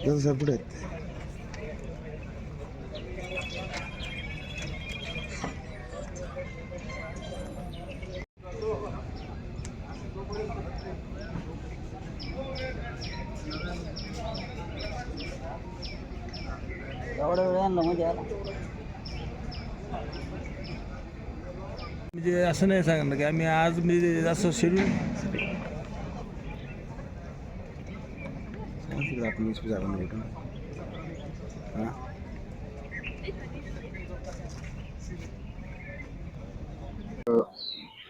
साहेब पुढे आहेत. म्हणजे असं नाही सांगणार की आम्ही आज म्हणजे असं शेड्यूल आपण जागा निवडून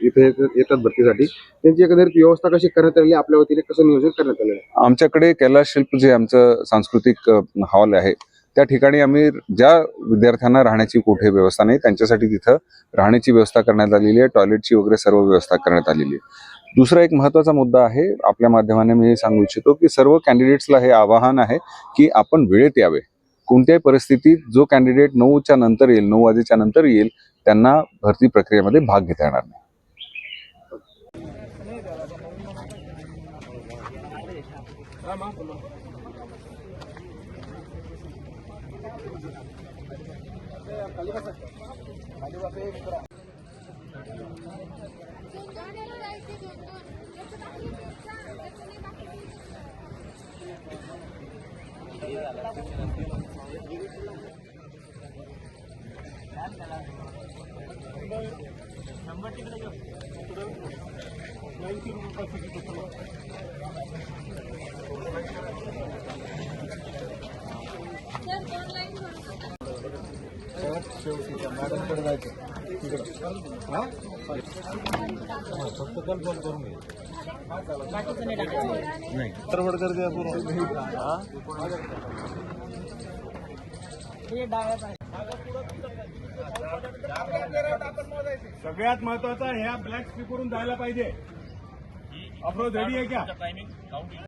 इथे येतात भरतीसाठी त्यांची एकंदरीत व्यवस्था कशी करण्यात आली, आपल्या वतीने कसं नियोजन करण्यात आलेलं आहे? आमच्याकडे कैलास शिल्प जे आमचं सांस्कृतिक हॉल आहे त्या ठिकाणी आम्ही ज्या विद्यार्थ्यांना राहण्याची कुठे व्यवस्था नाही त्यांच्यासाठी तिथं राहण्याची व्यवस्था करण्यात आलेली आहे, टॉयलेटची वगैरे सर्व व्यवस्था करण्यात आलेली आहे. दुसरा एक महत्त्वाचा मुद्दा आहे, आपल्या माध्यमाने मी सांगू इच्छितो की सर्व कॅन्डिडेट्सला हे आवाहन आहे की आपण वेळेत यावे. कोणत्याही परिस्थितीत जो कॅन्डिडेट 9च्या नंतर येईल, 9 वाजेच्या नंतर येईल, त्यांना भरती प्रक्रियेमध्ये भाग घेता येणार नाही. मॅडमकडे जायचं तिकडं फक्त कन्फर्म करून घे. नाही तरवड गर्दी आहे पूर्ण. सगळ्यात महत्वाचा ह्या ब्लॅक स्पीकरून जायला पाहिजे. अप्रोच रेडी आहे क्या?